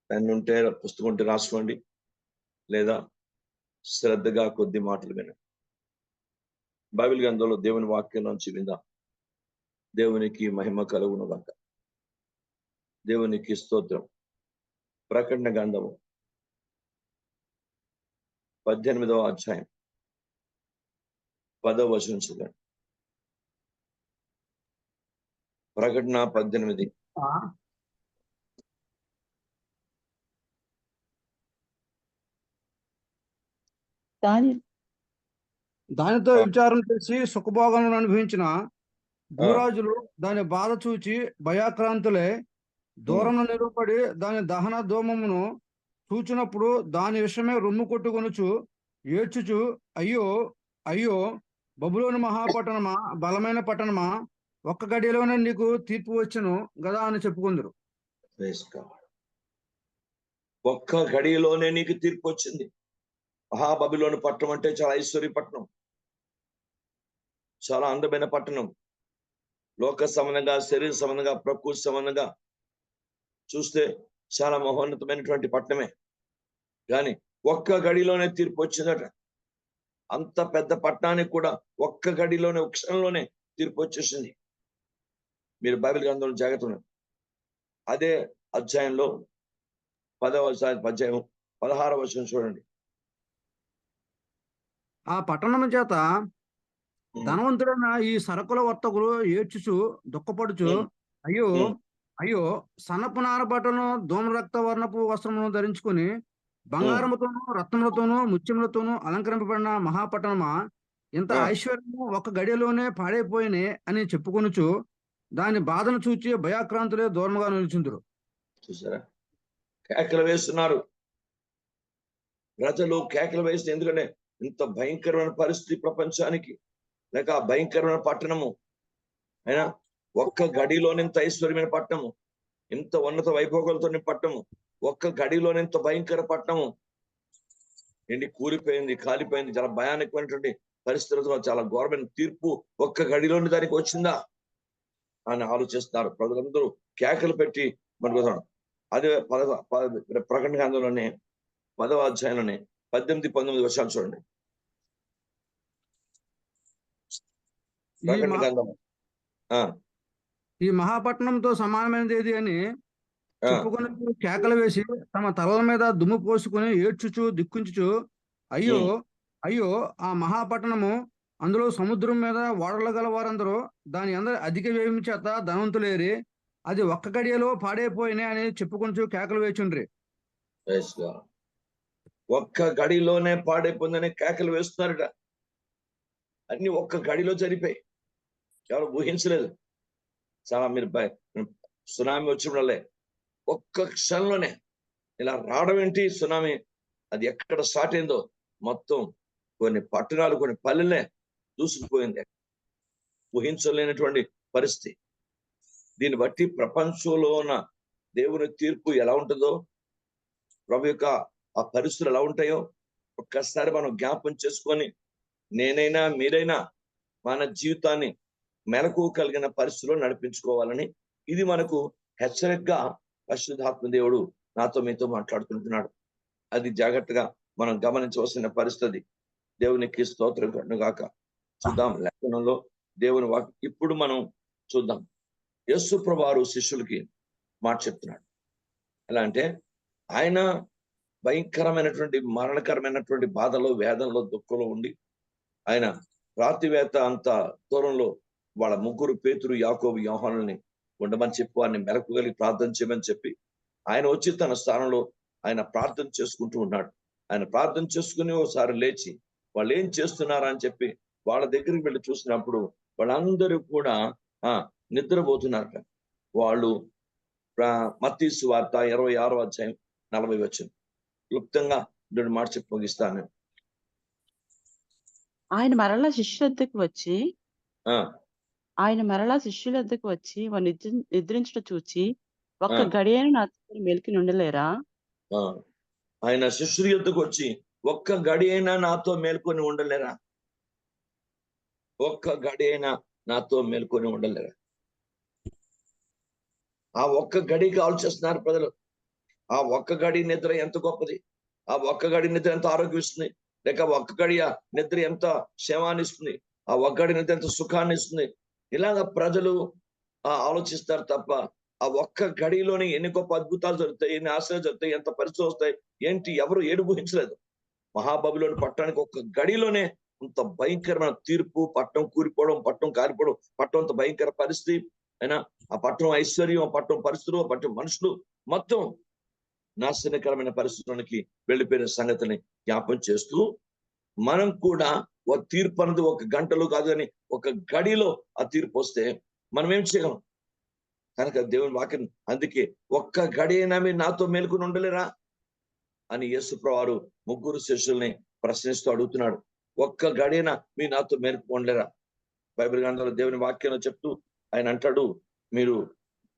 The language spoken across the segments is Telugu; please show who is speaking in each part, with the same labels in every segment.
Speaker 1: పెన్ ఉంటే పుస్తకం ఉంటే రాసుకోండి, లేదా శ్రద్ధగా కొద్ది మాటలు వినండి. బైబిల్ గ్రంథంలో దేవుని వాక్యం నుంచి విందాం. దేవునికి మహిమ కలుగును గాక. దేవునికి స్తోత్రం. ప్రకటన గ్రంథము 18వ అధ్యాయం 10వ వచనం చూడండి. ప్రకటన 18.
Speaker 2: దానితో విచారం చేసి సుఖభోగములను అనుభవించిన భూరాజులు దాని బాధ చూచి భయాక్రాంతులై దూరంలో నిలబడి దాని దహన ధూమమును చూచినప్పుడు దాని విషయమే రొమ్ము కొట్టుకొనుచు ఏడ్చుచు, అయ్యో అయ్యో బబులోను మహాపట్టణమా, బలమైన పట్టణమా, ఒక్క గడియలోనే నీకు తీర్పు వచ్చును గదా అని చెప్పుకుందరు.
Speaker 1: ఒక్క గడియలోనే నీకు తీర్పు వచ్చింది. మహాబబులోను పట్టణం అంటే చాలా ఐశ్వర్య పట్టణం, చాలా అందమైన పట్టణం. లోక సంబంధంగా, శరీర సంబంధంగా, ప్రకృతి సంబంధంగా చూస్తే చాలా మహోన్నతమైనటువంటి పట్టణమే. కానీ ఒక్క గడిలోనే తీర్పు వచ్చిందట. అంత పెద్ద పట్టణానికి కూడా ఒక్క గడిలోనే, ఒక క్షణంలోనే తీర్పు వచ్చేసింది. మీరు బైబిల్ గ్రంథంలో జాగ్రత్త ఉన్నారు. అదే అధ్యాయంలో 10వ అధ్యాయం 16వ వచనం చూడండి.
Speaker 2: ఆ పట్టణము చేత ధనవంతుడైన ఈ సరకుల వర్తకులు ఏడ్చుచు దుఃఖపడుచు, అయ్యో అయ్యో సన్నపు నారబట్టను ధూమ్రరక్త వర్ణపు వస్త్రమును ధరించుకొని బంగారముతోనూ రత్నములతోనూ ముత్యములతోనూ అలంకరింపబడిన మహాపట్టణమా, ఇంత ఐశ్వర్యము ఒక గడియలోనే పాడైపోయినే అని చెప్పుకొనుచు దాని బాధను చూచి భయాక్రాంతులే దూరంగా నిలుచుందురు.
Speaker 1: చూసారా, కేకలు వేస్తున్నారు ప్రజలు, కేకలు వేస్తే. ఎందుకంటే ఇంత భయంకరమైన పరిస్థితి ప్రపంచానికి, లేక ఆ భయంకరమైన పట్టణము అయినా ఒక్క గడిలోనే ఇంత ఐశ్వర్యమైన పట్టణము, ఇంత ఉన్నత వైభోగాలతో పట్టణము, ఒక్క గడిలోనే ఇంత భయంకర పట్టణము ఏంటి కూలిపోయింది, కాలిపోయింది. చాలా భయానకమైనటువంటి పరిస్థితులతో, చాలా ఘోరమైన తీర్పు ఒక్క గడిలోని దానికి వచ్చిందా అని ఆలోచిస్తున్నారు ప్రజలందరూ. కేకలు పెట్టి మనకు అదే ప్రకటన గ్రంథంలోనే 10వ అధ్యాయంలోనే 18, 19 వర్షాలు చూడండి. ప్రకటన గ్రంథం
Speaker 2: ఈ మహాపట్నంతో సమానమైనది ఏది అని చెప్పుకుని కేకలు వేసి తమ తలల మీద దుమ్ము పోసుకుని ఏడ్చుచు దిక్కుంచుచు, అయ్యో అయ్యో ఆ మహాపట్టణము, అందులో సముద్రం మీద ఓడలు గల వారందరూ దాని అందరూ అధిక వ్యయం చేత ధనవంతులేరి అది ఒక్క గడియలో పాడైపోయినాయి అని చెప్పుకుంటూ కేకలు వేచుండ్రి.
Speaker 1: ఒక్క గడిలోనే పాడైపోయిందని కేకలు వేస్తున్నారట. అన్ని ఒక్క గడిలో జరిపాయి, ఎవరు ఊహించలేదు. చాలా మీరు సునామీ వచ్చినప్పుడల్లే ఒక్క క్షణంలోనే ఇలా రావడం ఏంటి సునామీ, అది ఎక్కడ స్టార్ట్ అయిందో మొత్తం కొన్ని పట్టణాలు, కొన్ని పల్లెలే దూసుకుపోయింది. ఊహించలేనటువంటి పరిస్థితి. దీన్ని బట్టి ప్రపంచంలో ఉన్న దేవుని తీర్పు ఎలా ఉంటుందో, ప్రభు యొక్క ఆ పరిస్థితులు ఎలా ఉంటాయో ఒక్కసారి మనం జ్ఞాపం చేసుకొని, నేనైనా మీరైనా మన జీవితాన్ని మెలకు కలిగిన పరిస్థితుల్లో నడిపించుకోవాలని, ఇది మనకు హెచ్చరికగా పరిశుద్ధాత్మ దేవుడు నాతో మీతో మాట్లాడుతుంటున్నాడు. అది జాగ్రత్తగా మనం గమనించవలసిన పరిస్థితి. దేవునికి స్తోత్రం కలుగుగాక. చూద్దాం లేఖనంలో దేవుని వాక్యం. ఇప్పుడు మనం చూద్దాం. యేసు ప్రభువారు శిష్యులకి మాట చెప్తున్నాడు. ఎలా అంటే, ఆయన భయంకరమైనటువంటి మరణకరమైనటువంటి బాధలో, వేదనలో, దుఃఖంలో ఉండి, ఆయన రాత్రివేత అంత దూరంలో వాళ్ళ ముగ్గురు, పేతురు, యాకోబు, యోహానుల్ని ఉండమని చెప్పి వారిని మెలకుగలిగి ప్రార్థన చేయమని చెప్పి ఆయన వచ్చి తన స్థానంలో ఆయన ప్రార్థన చేసుకుంటూ ఉన్నాడు. ఆయన ప్రార్థన చేసుకుని ఒకసారి లేచి వాళ్ళు ఏం చేస్తున్నారా అని చెప్పి వాళ్ళ దగ్గరికి వెళ్ళి చూసినప్పుడు వాళ్ళందరూ కూడా నిద్రపోతున్నారు. వాళ్ళు మత్తయి సువార్త 26వ అధ్యాయం 40 వచనం క్లుప్తంగా రెండు మాట చెప్పి ముగిస్తాను.
Speaker 3: ఆయన మరలా శిష్యుల వద్దకు వచ్చి వారు నిద్రించుట చూచి, ఒక్క గడియను నా మేల్కి ఉండలేరా?
Speaker 1: ఆయన శిష్యుల యొద్దకు వచ్చి ఒక్క గడి అయినా నాతో మేల్కొని ఉండలేరా? ఒక్క గడి అయినా నాతో మేల్కొని ఉండలేరా? ఆ ఒక్క గడికి ఆలోచిస్తున్నారు ప్రజలు. ఆ ఒక్క గడి నిద్ర ఎంత గొప్పది, ఆ ఒక్క గడి నిద్ర ఎంత ఆరోగ్యం ఇస్తుంది, లేక ఒక్క గడి నిద్ర ఎంత క్షేమాన్ని ఇస్తుంది, ఆ ఒక్క గడి నిద్ర ఎంత సుఖాన్ని ఇస్తుంది. ఇలాగ ప్రజలు ఆలోచిస్తారు తప్ప ఆ ఒక్క గడిలోనే ఎన్ని గొప్ప అద్భుతాలు జరుగుతాయి, ఎన్ని ఆశ్చర్యాలు జరుగుతాయి, ఎంత పరిస్థితులు వస్తాయి ఏంటి ఎవరు ఏడు ఊహించలేదు. మహాబబులోని పట్టణానికి ఒక్క గడిలోనే అంత భయంకరమైన తీర్పు, పట్టణం కూలిపోవడం, పట్టణం కాలిపోవడం, పట్టణం అంత భయంకర పరిస్థితి అయినా, ఆ పట్టణం ఐశ్వర్యం, ఆ పట్టణం పరిస్థితులు, ఆ పట్టణం మనుషులు మొత్తం నాశనకరమైన పరిస్థితులకి వెళ్ళిపోయిన సంగతిని జ్ఞాపం చేస్తూ, మనం కూడా ఒక తీర్పు అనేది ఒక గంటలో కాదు కానీ ఒక గడిలో ఆ తీర్పు వస్తే మనం ఏం చేయగలం? కనుక దేవుని వాక్యం అందుకే ఒక్క గడి అయినా మీరు నాతో మేలుకుని ఉండలేరా అని యేసుప్రభువు వారు ముగ్గురు శిష్యుల్ని ప్రశ్నిస్తూ అడుగుతున్నాడు. ఒక్క గడిన మీ నాతో మేలుకోండలేరా? బైబిల్ గ్రంథంలో దేవుని వాక్యంలో చెప్తూ ఆయన అంటాడు, మీరు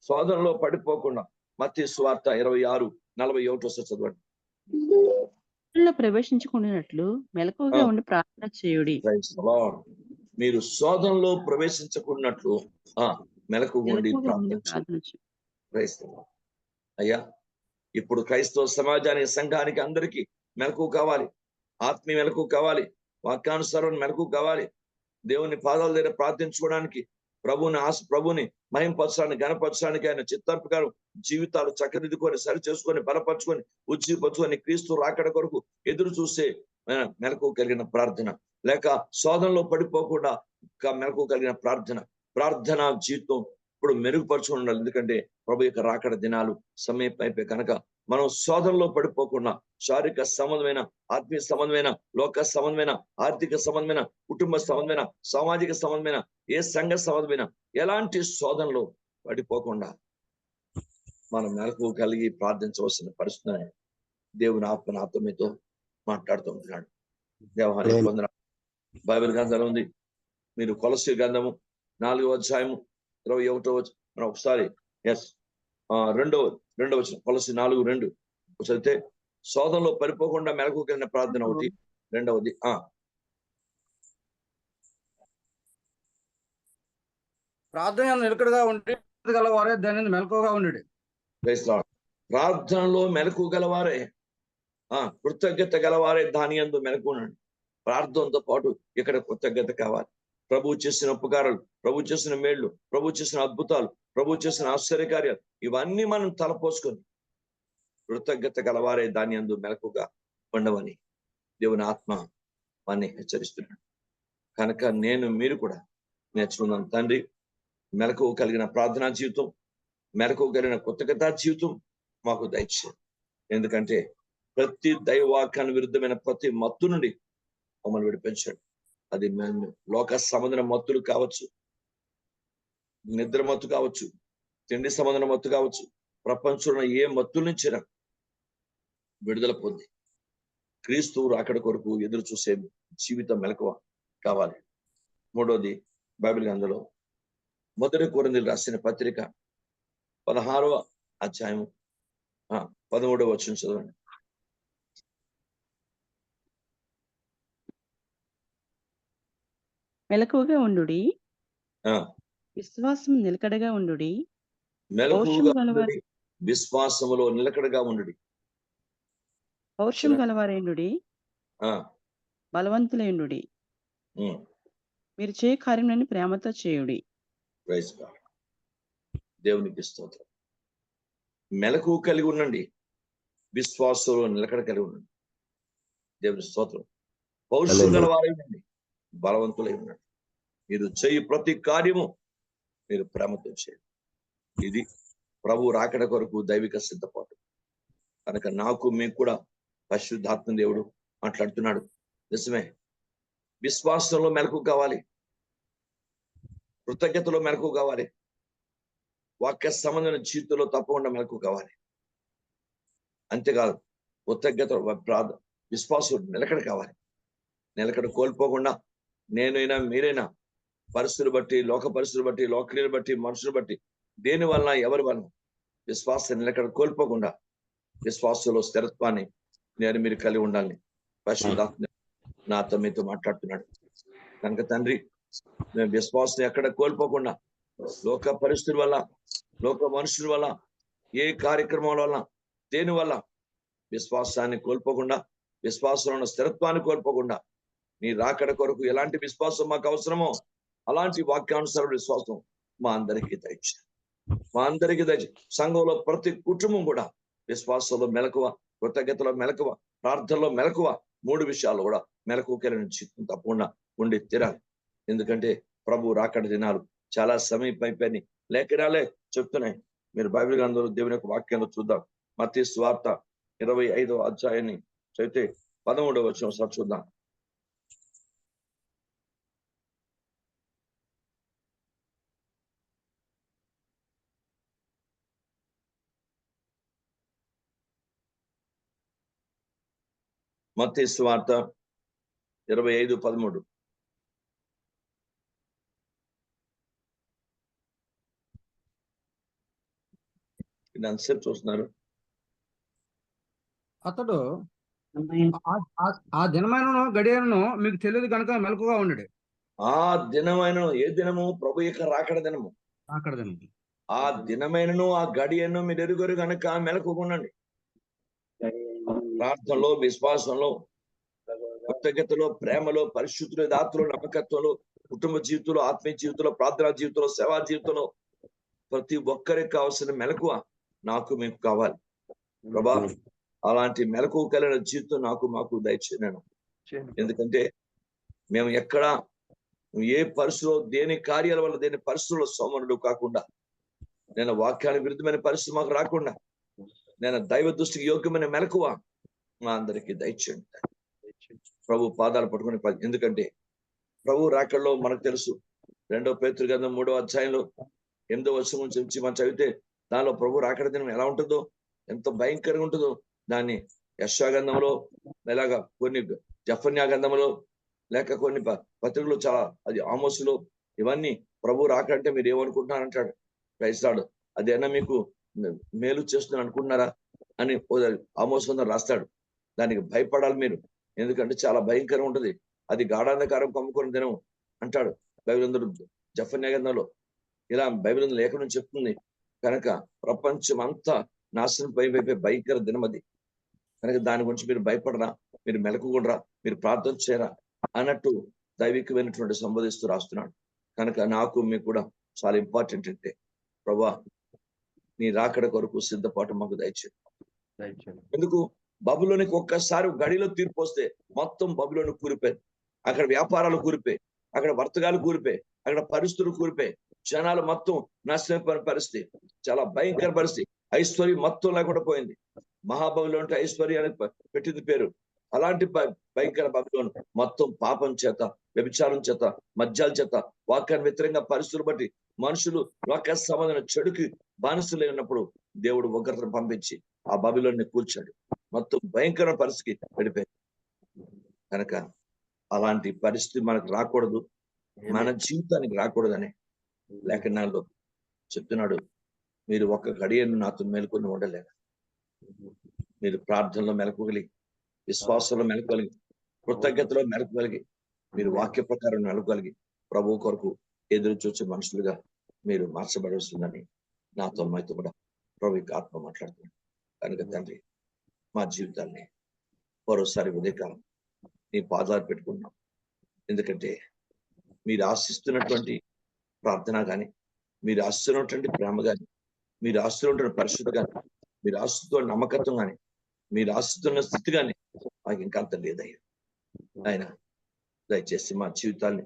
Speaker 1: శోధనలో పడిపోకుండా. మత్తయి సువార్త 26:41 చదవండి.
Speaker 3: ప్రవేశించుకున్నట్లు మెలకువగా ఉండి ప్రార్థన చేయుడి.
Speaker 1: మీరు శోధనలో ప్రవేశించకున్నట్లు మెలకువగా ఉండి ప్రార్థన చేయండి. అయ్యా, ఇప్పుడు క్రైస్తవ సమాజానికి, సంఘానికి, అందరికీ మెలకువ కావాలి, ఆత్మీయ మెలకువ కావాలి, వాక్యానుసారం మెలకువ కావాలి. దేవుని పాదాల దగ్గర ప్రార్థించుకోవడానికి, ప్రభుని మహింపరచడానికి, గణపరచడానికి, ఆయన చిత్త ప్రకారం జీవితాలు చక్కదిద్దుకొని, సరి చేసుకొని, బలపరుచుకొని, ఉజ్జీపరచుకొని, క్రీస్తు రాకడ కొరకు ఎదురు చూసే మెలకువ కలిగిన ప్రార్థన, లేక శోధనలో పడిపోకుండా మెలకువ కలిగిన ప్రార్థన జీవితం ఇప్పుడు మెరుగుపరచుకుని ఉండాలి. ఎందుకంటే ప్రభు యొక్క రాకడ దినాలు సమీపైపోయి కనుక మనం శోధనలో పడిపోకుండా శారీరక సంబంధమైన, ఆత్మీయ సంబంధమైన, లోక సంబంధమైన, ఆర్థిక సంబంధమైన, కుటుంబ సంబంధమైన, సామాజిక సంబంధమైన, ఏ సంఘ సంబంధమైన ఎలాంటి శోధనలో పడిపోకుండా మనం మెలకువ కలిగి ప్రార్థించవలసిన పరిస్థితి దేవుని ఆత్మ నాతో మీతో మాట్లాడుతూ ఉంటున్నాడు. దేవానికి వందనాలు. బైబిల్ గ్రంథంలో ఉంది, మీరు కొలస్సీ గ్రంథము 4వ అధ్యాయము 21వ మనం ఒకసారి రెండవ వచనం, కొలస్సీ 4:2 చదివితే శోధనలో పడిపోకుండా మెలకువ కలిగిన ప్రార్థన ఒకటి, రెండవది
Speaker 2: ప్రార్థన నిలకడగా ఉండి గలవారే దాని మెలకువగా ఉండి.
Speaker 1: ప్రార్థనలో మెలకువ గలవారే, కృతజ్ఞత గలవారే దాని యందు మెలకువనండి. ప్రార్థనతో పాటు ఇక్కడ కృతజ్ఞత కావాలి. ప్రభు చేసిన ఉపకారాలు, ప్రభు చేసిన మేళ్లు, ప్రభు చేసిన అద్భుతాలు, ప్రభు చేసిన ఆశ్చర్యకార్యాలు ఇవన్నీ మనం తలపోసుకొని కృతజ్ఞత గలవారే దాని యందు మెలకుగా ఉండవని దేవుని ఆత్మ వాన్ని హెచ్చరిస్తున్నాడు. కనుక మీరు కూడా నేర్చుకుందాం. తండ్రి, మెలకువ కలిగిన ప్రార్థనా జీవితం, మెలకువ కలిగిన కృతజ్ఞతా జీవితం మాకు దయచేయండి. ఎందుకంటే ప్రతి దైవవాక్యాన్ని విరుద్ధమైన ప్రతి మత్తు నుండి మమ్మల్ని విడిపించండి. అది లోక సంబంధమైన మత్తులు కావచ్చు, నిద్ర మత్తు కావచ్చు, తిండి సంబంధమైన మత్తు కావచ్చు, ప్రపంచంలో ఏ మత్తుల నుంచి విడుదల పొంది క్రీస్తు రాకడ కొరకు ఎదురు చూసే జీవితం మెలకువ కావాలి. మూడోది, బైబిల్ గ్రంథంలో 1 కొరింథీయులకు రాసిన పత్రిక 16వ అధ్యాయము 13వ వచనం చదవండి.
Speaker 3: మెలకువగా ఉండుడి, విశ్వాసం నిలకడగా ఉండుడి,
Speaker 1: విశ్వాసములో నిలకడగా ఉండుడి,
Speaker 3: పౌరుషం గలవారైండుడి, బలవంతులైండుడి, మీరు చేయ కార్యములను ప్రేమతో చేయుడి.
Speaker 1: దేవునికి స్తోత్రం. మెలకువ కలిగి ఉండండి, విశ్వాసంలో నిలకడ కలిగి ఉండండి. దేవుని స్తోత్రం. పౌరుషం గలవారై ఉండండి, బలవంతులై ఉండండి. మీరు చేయి ప్రతి కార్యము మీరు ప్రేమతో చేయండి. ఇది ప్రభు రాకడ కొరకు దైవిక సిద్ధపాటు. కనుక నాకు మీకు కూడా పరిశుద్ధాత్మ దేవుడు మాట్లాడుతున్నాడు. నిజమే, విశ్వాసంలో మెలకువ కావాలి, కృతజ్ఞతలో మెలకువ కావాలి, వాక్య సంబంధమైన జీవితంలో తప్పకుండా మెలకువ కావాలి. అంతేకాదు కృతజ్ఞత, విశ్వాసం నిలకడ కావాలి. నిలకడ కోల్పోకుండా నేనైనా మీరైనా పరిస్థితులు బట్టి, లోక పరిస్థితులు బట్టి, లోకలీలు బట్టి, మనుషులు బట్టి, దేని వలన ఎవరి వలన విశ్వాస నిలకడ కోల్పోకుండా విశ్వాసంలో స్థిరత్వాన్ని మీరు కలిగి ఉండాలని పరిశుద్ధాత్మ నాతో మీతో మాట్లాడుతున్నాడు. కనుక తండ్రి, మేము విశ్వాసం ఎక్కడ కోల్పోకుండా లోక పరిస్థితుల వల్ల, లోక మనుషుల వల్ల, ఏ కార్యక్రమాల వల్ల దేనివల్ల? విశ్వాసాన్ని కోల్పోకుండా, విశ్వాసంలో ఉన్న స్థిరత్వాన్ని కోల్పోకుండా, నీ రాకడ కొరకు ఎలాంటి విశ్వాసం మాకు అవసరమో అలాంటి వాక్యానుసార విశ్వాసం మా అందరికీ దయచేయండి. మా అందరికీ దయచేయండి. సంఘంలో ప్రతి కుటుంబం కూడా విశ్వాసంలో మెలకువ, కృతజ్ఞతలో మెలకువ, ప్రార్థనలో మెలకువ, 3 విషయాలు కూడా మెలకువ కలిగిన జీవితం తప్పకుండా ఉండి తీరాలి. ఎందుకంటే ప్రభు రాకడ దినాలు చాలా సమీపైపోయి లేఖనాలే చెప్తున్నాయి. మీరు బైబిల్ గ్రంథంలో దేవుని యొక్క వాక్యంలో చూద్దాం. మత్తయి సువార్త 25వ అధ్యాయాన్ని చదివితే 13వ వచనం ఒకసారి చూద్దాం. మత్తయి సువార్త 25:13. ఎంతసేపు చూస్తున్నారు?
Speaker 2: అతడు
Speaker 3: ఆమేన్.
Speaker 2: ఆ దినమైనను గడియను మీకు తెలియదు కనుక మెలకుగా ఉండడు.
Speaker 1: ఆ దినమైన ఏ దినము? ప్రభు యొక్క రాకడ దినము.
Speaker 2: అక్కడ దినం
Speaker 1: ఆ దినమైనను ఆ గడియను మీరు ఎరుగరు గనక మెలకుకుండండి. ప్రార్థనలో, విశ్వాసంలో, కృతజ్ఞతలో, ప్రేమలో, పరిశుద్ధుల దాతలో, నమ్మకత్వంలో, కుటుంబ జీవితంలో, ఆత్మీయ జీవితంలో, ప్రార్థనా జీవితంలో, సేవా జీవితంలో ప్రతి ఒక్కరికి కావాల్సిన మెలకువ నాకు మీకు కావాలి. ప్రభా, అలాంటి మెలకువ కలిగిన జీవితం మాకు దయచేయను. ఎందుకంటే మేము ఎక్కడ ఏ పరిస్థితుల్లో, దేని కార్యాల వల్ల, దేని పరిస్థితుల్లో సోమనుడు కాకుండా, నేను వాక్యానికి విరుద్ధమైన పరిస్థితి మాకు రాకుండా, నేను దైవ దృష్టికి యోగ్యమైన మెలకువ మా అందరికీ దయచేయండి. ప్రభు పాదాలు పట్టుకుని, ఎందుకంటే ప్రభు రాకడలో మనకు తెలుసు. 2వ పేతురు గ్రంథం 3వ అధ్యాయంలో 8వ వచనం నుంచి మనం చదివితే దానిలో ప్రభు రాకడ దినం ఎలా ఉంటుందో, ఎంత భయంకరంగా ఉంటుందో దాన్ని యెషయా గ్రంథంలో, ఎలాగా కొన్ని జెఫన్యా గ్రంథంలో, లేక కొన్ని పత్రికలు, చాలా అది ఆమోసులో, ఇవన్నీ ప్రభు రాకంటే మీరు ఏమనుకుంటున్నారంటాడు. క్రైస్తాడు అదేనా మీకు మేలు చేస్తున్నాను అనుకుంటున్నారా అని ఆమోస్ గ్రంథం రాస్తాడు. దానికి భయపడాలి మీరు, ఎందుకంటే చాలా భయంకరం ఉంటుంది. అది గాఢాంధకారం కమ్ముకొని దినం అంటాడు బైబిల్ అందరూ. జెఫన్యా గ్రంథంలో ఇలా బైబిల్ లేఖనం చెప్తుంది. కనుక ప్రపంచం అంతా నాశనం పైవైపోయి భయంకర దినం అది. కనుక దాని గురించి మీరు భయపడరా, మీరు మెలకుకుండరా, మీరు ప్రార్థన చేయరా అన్నట్టు దైవికమైనటువంటి సంబోధిస్తూ రాస్తున్నాడు. కనుక నాకు మీకు కూడా చాలా ఇంపార్టెంట్ అంటే, ప్రభా నీ రాకడ కొరకు సిద్ధపాటు మాకు దయచేయండి. ఎందుకు? బబులోనికి ఒక్కసారి గడిలో తీర్పు వస్తే మొత్తం బబులోని కూలిపోయింది. అక్కడ వ్యాపారాలు కూలిపోయి, అక్కడ వర్తకాలు కూలిపోయి, అక్కడ పరిస్థితులు కూలిపోయి, జనాలు మొత్తం నాశనమైన పరిస్థితి, చాలా భయంకర పరిస్థితి. ఐశ్వర్యం మొత్తం లేకుండా పోయింది. మహాబబులోన్ అంటే ఐశ్వర్యానికి పెట్టింది పేరు. అలాంటి భయంకర బబులోన్ మొత్తం పాపం చేత, వ్యభిచారం చేత, మద్యాల చేత, వాక్యాన్ని వ్యతిరేకంగా పరిస్థితులు బట్టి మనుషులు వాక్య సంబంధమైన చెడుకి బానిసలు ఉన్నప్పుడు దేవుడు ఉగ్రతను పంపించి ఆ బబులోన్ని కూల్చాడు. మొత్తం భయంకర పరిస్థితికి వెళ్ళిపోయింది. కనుక అలాంటి పరిస్థితి మనకు రాకూడదు, మన జీవితానికి రాకూడదని లేఖనాల్లో చెప్తున్నాడు. మీరు ఒక్క గడియను నాతో మేలుకొని ఉండలేరు. మీరు ప్రార్థనలో మెలకుగలిగి, విశ్వాసంలో మెలకుగలిగి, కృతజ్ఞతలో మెలకుగలిగి, మీరు వాక్య ప్రకారం మెలకుగలిగి ప్రభు కొరకు ఎదురు చూసే మనుషులుగా మీరు మార్చబడవలసిందని నాతో మాతో కూడా ప్రభు ఆత్మ మాట్లాడుతున్నాడు. కనుక తండ్రి, మా జీవితాన్ని మరోసారి ఉదయకాలం నీ పాదాలు పెట్టుకుంటున్నాం. ఎందుకంటే మీరు ఆశిస్తున్నటువంటి ప్రార్థన కానీ, మీరు ఆశిస్తున్నటువంటి ప్రేమ కానీ, మీరు ఆశిస్తున్నటువంటి పరిశుద్ధ కానీ, మీరు ఆశిస్తున్న నమ్మకత్వం కానీ, మీరు ఆశిస్తున్న స్థితి కానీ మాకు ఇంకా అంత లేదయ్యా. ఆయన దయచేసి మా జీవితాన్ని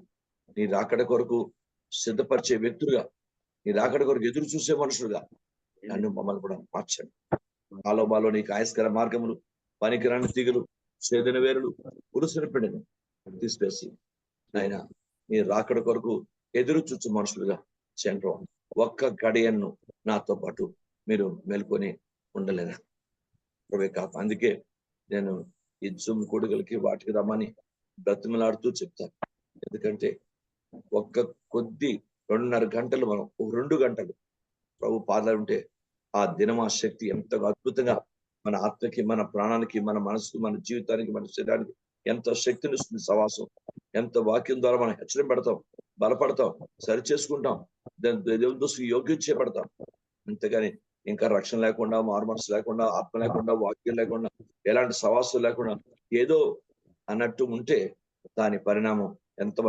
Speaker 1: నీ రాకడ కొరకు సిద్ధపరిచే వ్యక్తులుగా, నీ రాకడ కొరకు ఎదురు చూసే మనుషులుగా నన్ను మమ్మల్ని కూడా మార్చండి. ఆలోబాలో నీకు ఆయస్కర మార్గములు, పనికిరాని తీగలు, చేదన వేరులు, పురుషుని పిండిని తీసివేసి ఆయన నీ రాకడ కొరకు ఎదురు చూచు మనుషులుగా చేయండి. ఒక్క గడియన్ను నాతో పాటు మీరు మేల్కొని ఉండలేరా ప్రభు కాదు. అందుకే నేను ఈ జూమ్ కూడికలకి వాటికి రమ్మని బ్రతిమలాడుతూ చెప్తాను. ఎందుకంటే ఒక్క కొద్ది 2.5 గంటలు, మనం 2 గంటలు ప్రభు పాదాలు ఉంటే ఆ దినమా శక్తి ఎంత అద్భుతంగా మన ఆత్మకి, మన ప్రాణానికి, మన మనసుకు, మన జీవితానికి, మన శరీరానికి ఎంత శక్తిని ఇస్తుంది సవాసం. ఎంత వాక్యం ద్వారా మనం హెచ్చరింపడతాం, బలపడతాం, సరి చేసుకుంటాం, దేవుని దృష్టికి యోగ్యం చేయబడతాం. అంతేగాని ఇంకా రక్షణ లేకుండా, మారుమనసు లేకుండా, ఆత్మ లేకుండా, వాక్యం లేకుండా, ఎలాంటి సవాసం లేకుండా ఏదో అన్నట్టు ఉంటే దాని పరిణామం ఎంత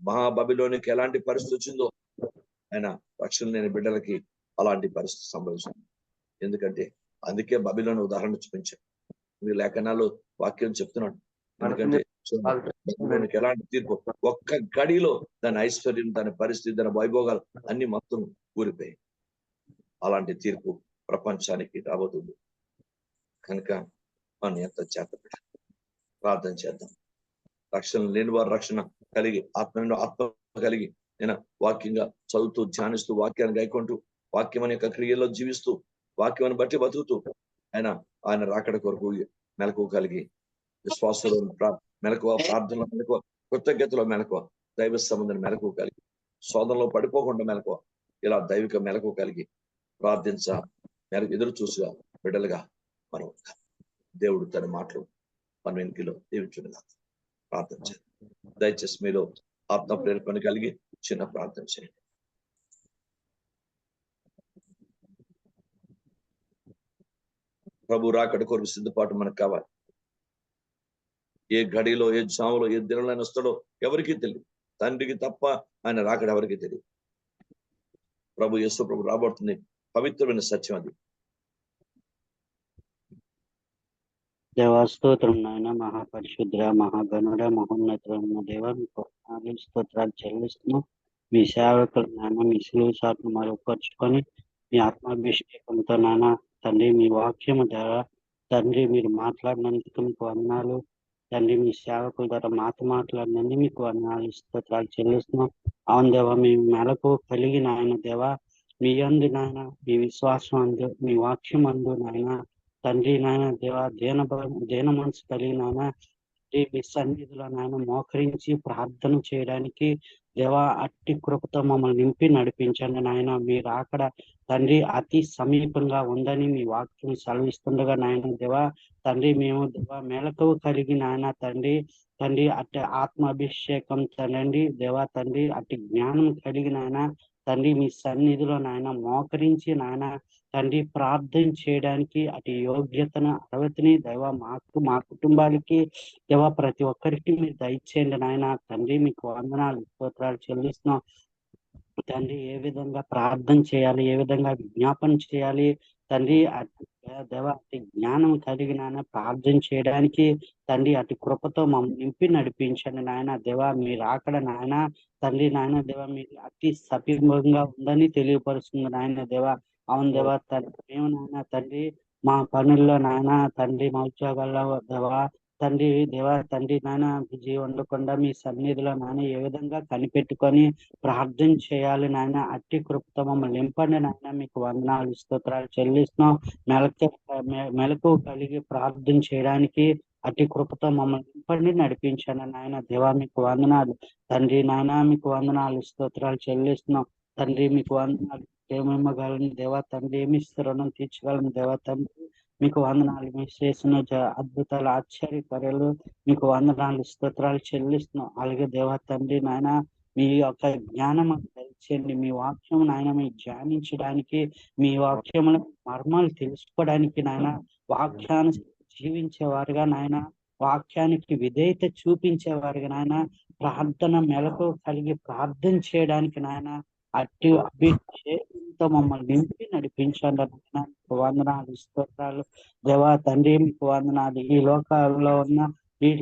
Speaker 1: మహాబబిలోనికి ఎలాంటి పరిస్థితి వచ్చిందో ఆయన రక్షణ లేని బిడ్డలకి అలాంటి పరిస్థితి సంభవిస్తుంది. ఎందుకంటే అందుకే బబిలోని ఉదాహరణ చూపించారు. మీ లేఖనాలు వాక్యం చెప్తున్నాడు. ఎందుకంటే బబిలోనికి ఎలాంటి తీర్పు, ఒక్క గడిలో దాని ఐశ్వర్యం, దాని పరిస్థితి, దాని వైభోగాలు అన్ని మొత్తం కూలిపోయాయి. అలాంటి తీర్పు ప్రపంచానికి రాబోతుంది. కనుక మనం ఎంత చేత ప్రార్థన చేద్దాం. రక్షణ లేని వారు రక్షణ కలిగి, ఆత్మ కలిగి, నేను వాక్యంగా చదువుతూ, ధ్యానిస్తూ, వాక్యాన్ని గైకొంటూ, వాక్యం అనే యొక్క క్రియల్లో జీవిస్తూ, వాక్యాన్ని బట్టి బతుకుతూ ఆయన రాకడ కొరకు మెలకువ కలిగి, విశ్వాసంలో మెలకువ, ప్రార్థనలో మెలకువ, కృతజ్ఞతలో మెలకువ, దైవ సంబంధం మెలకువ కలిగి, శోధనలో పడిపోకుండా మెలకువ, ఇలా దైవిక మెలకువ కలిగి ఎదురు చూసిగా బిడ్డలుగా మనం దేవుడు తన మాటలు మన వెనుకలో దీవించుగా ప్రార్థన చేయండి. దయచేసి మీరు ఆత్మ ప్రేరేపణ కలిగి చిన్న ప్రార్థన చేయండి. ప్రభు రాకడ కొరకు సిద్ధపాటు మనకు కావాలి. ఏ గడిలో, ఏ జాములో, ఏ దినంలో ఆయన వస్తాడో ఎవరికీ తెలియదు. తండ్రికి తప్ప ఆయన రాకడ ఎవరికీ తెలియదు. ప్రభు యేసు ప్రభు రాబడుతుంది. పవిత్రమైన సత్యం అది.
Speaker 4: దేవాస్తోత్రం నాయన, మహాపరిశుద్ర, మహాగణుడ, మహోన్నతుడైన దేవ, మీకు స్తోత్రాలు చెల్లిస్తున్నాం. మీ సేవకులు నాయన మీ సిలువ సాటును మరుగుపరుచుకొని మీ ఆత్మాభిషేకంతో నాయన తండ్రి మీ వాక్యము ద్వారా తండ్రి మీరు మాట్లాడినందుకు మీకు వందనాలు. తండ్రి మీ సేవకుల ద్వారా మాట్లాడినందుకు మీకు వందనాలు, స్తోత్రాలు చెల్లిస్తున్నాం. అవును దేవ, మీ మెలకు కలిగి నాయన దేవ, మీ అందు నాయన, మీ విశ్వాసం అందు, మీ వాక్యం అందు నాయన తండ్రి నాయన దేవ, దేన మనసు కలిగి నాయన మీ సన్నిధిలో నాయన మోకరించి ప్రార్థన చేయడానికి దేవ అట్టి కృపతో మమ్మల్ని నింపి నడిపించండి నాయన. మీరు అక్కడ తండ్రి అతి సమీపంగా ఉందని మీ వాక్యం సెలవిస్తుండగా నాయన దేవ తండ్రి మేము దేవ మెలకువ కలిగి నాయన తండ్రి అట్టి ఆత్మాభిషేకం తండ్రి దేవ తండ్రి అట్టి జ్ఞానం కలిగి నాయన తండ్రి మీ సన్నిధిలో నాయన మోకరించి నాయన తండ్రి ప్రార్థన చేయడానికి అటు యోగ్యతను, అర్హతని దైవ మా కుటుంబాలకి దేవ ప్రతి ఒక్కరికి మీరు దయచేయండి నాయన. తండ్రి మీకు వందనాలు, స్తోత్రాలు చెల్లిస్తున్నాం. తండ్రి ఏ విధంగా ప్రార్థన చేయాలి, ఏ విధంగా విజ్ఞాపన చేయాలి తండ్రి దేవ అతి జ్ఞానం కలిగి నాయన ప్రార్థన చేయడానికి తండ్రి అటు కృపతో మమ్మల్ని నింపి నడిపించండి నాయన దేవ. మీరు అక్కడ నాయన తండ్రి నాయన దేవ మీరు అతి సమీపంగా ఉందని తెలియపరుస్తుంది నాయన దేవ. అవును దేవ తండ్రి, మేము నాయన తండ్రి మా పనుల్లో నాయన తండ్రి మా ఉద్యోగాల్లో దేవ తండ్రి దేవ తండ్రి నాయన బిజీ ఉండకుండా మీ సన్నిధిలో నాయన ఏ విధంగా కనిపెట్టుకొని ప్రార్థన చేయాలి నాయన అట్టి కృపతో మమ్మల్ని నింపండి నాయన. మీకు వందనాలు, స్తోత్రాలు చెల్లిస్తున్నాం. మెలకు కలిగి ప్రార్థన చేయడానికి అట్టి కృపతో మమ్మల్ని నింపండి, నడిపించండి నాయన దేవా. మీకు వందనాలు తండ్రి నాయన, మీకు వందనాలు, స్తోత్రాలు చెల్లిస్తున్నాం తండ్రి. మీకు వందనాలు, ఏమిమ్మగలను దేవా తండ్రి, ఏమి రుణం తీర్చగలను దేవా తండ్రి. మీకు వందనాలు, మీరు చేసిన అద్భుతాలు, ఆశ్చర్యకార్యాలు మీకు వందనాలు, స్తోత్రాలు చెల్లిస్తున్నాం. అలాగే దేవా తండ్రి నాయన మీ యొక్క జ్ఞానం దయచేయండి. మీ వాక్యం నాయన మీ ధ్యానించడానికి, మీ వాక్యముల మర్మాలు తెలుసుకోవడానికి నాయన, వాక్యాన్ని జీవించేవారుగా నాయన, వాక్యానికి విధేయత చూపించేవారుగా నాయన, ప్రార్థన మెలకు కలిగి ప్రార్థన చేయడానికి నాయన అట్టి అభిషేకంతో మమ్మల్ని నింపి నడిపించండి నాయన. వందనాలు, స్తోత్రాలు దేవా తండ్రి. మీకు వందనాలు. ఈ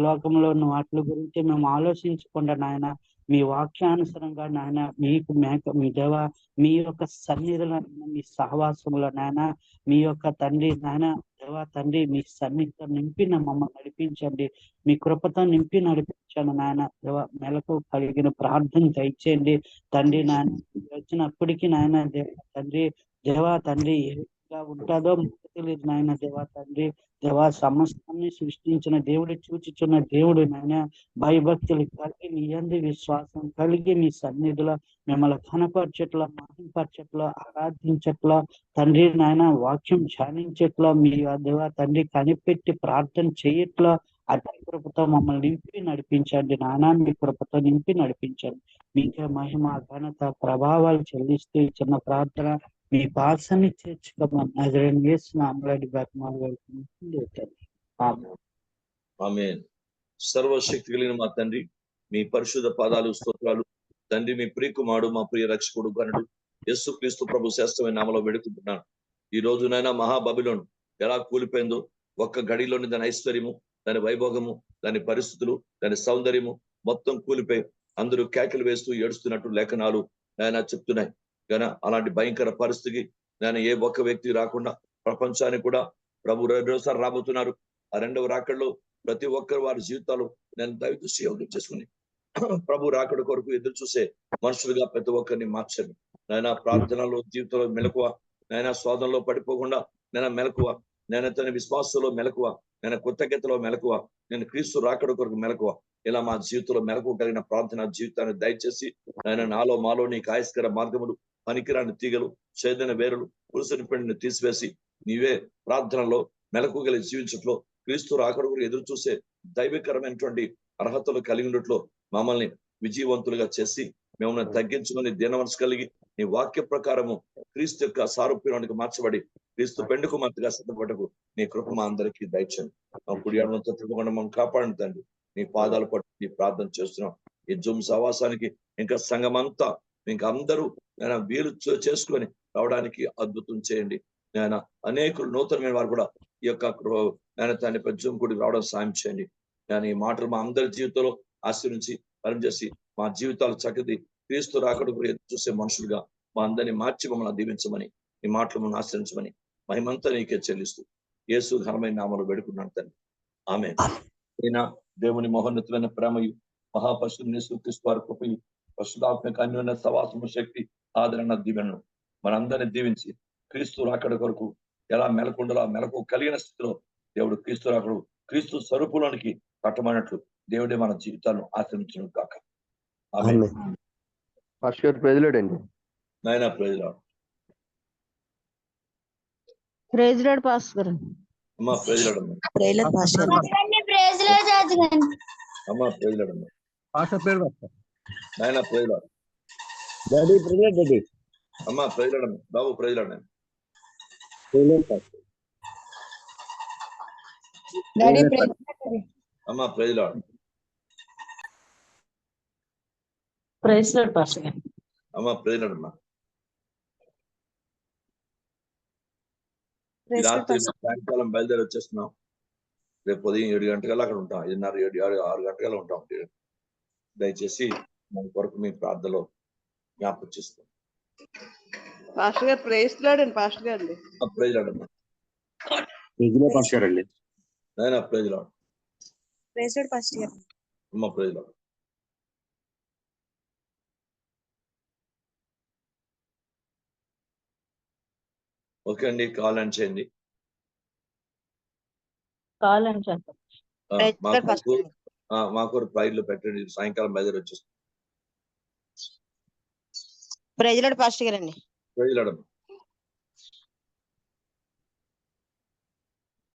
Speaker 4: లోకంలో ఉన్న వాటి గురించి మేము ఆలోచించకుండా నాయన మీ వాక్యానుసారంగా నాయన మీ దేవ మీ యొక్క సన్నిధిలో మీ సహవాసంలో నాయన మీ యొక్క తండ్రి నాయన దేవా తండ్రి మీ సన్నిధితో నింపి మమ్మల్ని నడిపించండి. మీ కృపతో నింపి నడిపించండి నాయన దేవ. మెలకు కలిగిన ప్రార్థన దయచేయండి తండ్రి. నాయన వచ్చినప్పటికీ నాయన దేవా తండ్రి ఏ విధంగా ఉంటుందో మాకు తెలియదు నాయన దేవా తండ్రి. దేవా సమస్తాన్ని సృష్టించిన దేవుడు, చూచుచున్న దేవుడు నాయన, భయభక్తులు కలిగి మీ యందు విశ్వాసం కలిగి మీ సన్నిధిలో మిమ్మల్ని కనపరచట్లో, మహింపరచట్లో, ఆరాధించట్లో తండ్రి నాయన, వాక్యం ధ్యానించట్లో మీ దేవా తండ్రి కనిపెట్టి ప్రార్థన చేయట్లో అతి కృపతో మమ్మల్ని నింపి నడిపించండి నాయన. మీ కృపతో నింపి నడిపించండి. మీకే మహిమ, ఘనత, ప్రభావాలు చెల్లిస్తూ చిన్న ప్రార్థన మీ పార్సల్ని చేర్చుకోమని నజరేయుడైన యేసు నామములో అడిగి బ్రతిమాలి వేడుకుంటున్నాను తండ్రి. ఆమేన్.
Speaker 1: ఆమేన్. సర్వశక్తి కలిగిన మా తండ్రి, మీ పరిశుద్ధ పాదాలు స్తోత్రాలు. తండ్రి, మీ ప్రియకుమారుడు, మా ప్రియ రక్షకుడు గనుడు యేసుక్రీస్తు ప్రభు శ్రేష్టమైన నామములో వేడుకుంటున్నాను. ఈ రోజునైనా మహాబబిలోను ఎలా కూలిపోయిందో, ఒక్క గడిలోని దాని ఐశ్వర్యము, దాని వైభోగము, దాని పరిస్థితులు, దాని సౌందర్యము మొత్తం కూలిపోయి అందరూ కేకలు వేస్తూ ఏడుస్తున్నట్టు లేఖనాలు ఆయన చెప్తున్నాయి. కానీ అలాంటి భయంకర పరిస్థితికి నేను ఏ ఒక్క వ్యక్తి రాకుండా ప్రపంచానికి కూడా ప్రభు రెండోసారి రాబోతున్నారు. ఆ రెండవ రాకడలో ప్రతి ఒక్కరు వారి జీవితాలు నేను దయచేసి యోగం చేసుకుని ప్రభు రాకడ కొరకు ఎదురు చూసే మనుషులుగా ప్రతి ఒక్కరిని మార్చండి. నాయన ప్రార్థనలో, జీవితంలో మెలకువ, నాయన శోధనలో పడిపోకుండా నేను మెలకువ, నేను తన విశ్వాసంలో మెలకువ, నేను కృతజ్ఞతలో మెలకువ, నేను క్రీస్తు రాకడ కొరకు మెలకువ, ఇలా మా జీవితంలో మెలకు కలిగిన ప్రార్థన జీవితాన్ని దయచేసి ఆయన నాలో మాలో నీకు ఆయస్కర మార్గములు, పనికిరాని తీగలు, చేదైన వేరులు, పురుషుని పెండిని తీసివేసి నీవే ప్రార్థనలో మెలకు కలిగి జీవించట్లో, క్రీస్తు రాకడ కొరకు ఎదురు చూసే దైవికరమైనటువంటి అర్హతలు కలిగి ఉండట్లో మమ్మల్ని విజయవంతులుగా చేసి మిమ్మల్ని తగ్గించుకొని దీనవనసు కలిగి నీ వాక్య ప్రకారము క్రీస్తు యొక్క సారూప్యానికి మార్చబడి క్రీస్తు పెండు కుమార్తెగా సిద్ధపడకు నీ కృప మా అందరికీ దయచండి. మా కుడి అడంతో తిప్పకుండా మమ్మల్ని కాపాడండి తండ్రి. నీ పాదాలు పట్టి ప్రార్థన చేస్తున్నాం. ఈ జూమ్ సవాసానికి ఇంకా సంఘం అంతా ఇంకా అందరూ నేను వీలు చేసుకొని రావడానికి అద్భుతం చేయండి. నేను అనేకులు నూతనమైన వారు కూడా ఈ యొక్క నేను దాని జూమ్ కూడి రావడం సాయం చేయండి. నేను ఈ మాటలు మా అందరి జీవితంలో ఆశీర్వించి పని చేసి మా జీవితాలు చక్కది క్రీస్తు రాకడ ఎదురు చూసే మనుషులుగా మా అందరినీ మార్చి మమ్మల్ని దీవించమని, ఈ మాటలు మమ్మల్ని ఆశ్రయించమని మహిమంతా నీకే చెల్లిస్తూ యేసు ఘనమైన నామములో వేడుకున్నాను తండ్రి. ఆమేన్. అయినా దేవుని మహోన్నతమైన ప్రేమయు, మహాపరిశుద్ధుని యేసుక్రీస్తు వారి కృపయు, పరిశుద్ధాత్మక అన్యోన్య సవాసము, శక్తి, ఆదరణ, దీవెనను మనందరినీ దీవించి క్రీస్తు రాకడ కొరకు ఎలా మెలకుండలో ఆ మెలకు కలిగిన స్థితిలో దేవుడు క్రీస్తు రాకడు క్రీస్తు స్వరూపులోనికి కట్టమన్నట్లు దేవుడే మన జీవితాలను ఆశ్రయించును కాక. ఆమేన్.
Speaker 5: ప్రజలాడండి.
Speaker 1: నాయనా praise lord.
Speaker 3: Praise lord pastor గారు.
Speaker 1: అమ్మా ప్రైజ్ లార్డ్ అమ్మా.
Speaker 6: Praise lord pastor.
Speaker 1: అమ్మా ప్రైజ్ లార్డ్ అమ్మా.
Speaker 2: పాస్టర్ పేరు రాస్తా.
Speaker 1: నాయనా praise lord.
Speaker 5: Daddy president daddy.
Speaker 1: అమ్మా ప్రైజ్ లార్డ్ అమ్మా. బాబు ప్రైజ్ లార్డ్ అమ్మా.
Speaker 6: Daddy praise lord.
Speaker 1: అమ్మా praise lord.
Speaker 3: Praise lord pastor గారు.
Speaker 1: అమ్మా ప్రైజ్ లార్డ్ అమ్మా. ఈ
Speaker 6: ప్రైజ్ లార్డ్
Speaker 1: రాత్రి
Speaker 6: పాస్టర్.
Speaker 1: సాయంకాలం బయలుదేరి వచ్చేస్తున్నాం. రేపు ఉదయం 7 గంటకల్లా అక్కడ ఉంటాం. 5:30, 7, 6 గంటకల్లా ఉంటాం. దయచేసి మన కొరకు మీ ప్రార్థనలో జ్ఞాపకం చేసుకోండి.
Speaker 7: పాస్టర్ గారు ప్రైజ్ లార్డ్ అండి. పాస్టర్ గారు అండి.
Speaker 1: ప్రైజ్ లార్డ్ అమ్మా.
Speaker 5: పాస్టర్ అండి.
Speaker 1: నాయనా praise lord.
Speaker 6: Praise lord pastor గారు.
Speaker 1: అమ్మా ప్రైజ్ లార్డ్. ఓకే అండి, కాల్ ఆన్ చేయండి.
Speaker 3: కాల్ అని చెప్పండి.
Speaker 6: ప్రైజ్ లార్డ్ పాస్టర్ గారు.
Speaker 1: మా కొరకు ప్రైజ్లో పెట్టండి. సాయంకాలం బయలుదేరి వచ్చేస్తాం.
Speaker 6: ప్రైజ్ లార్డ్ పాస్టర్ గారు అండి.
Speaker 1: ప్రైజ్ లార్డ్ అమ్మా.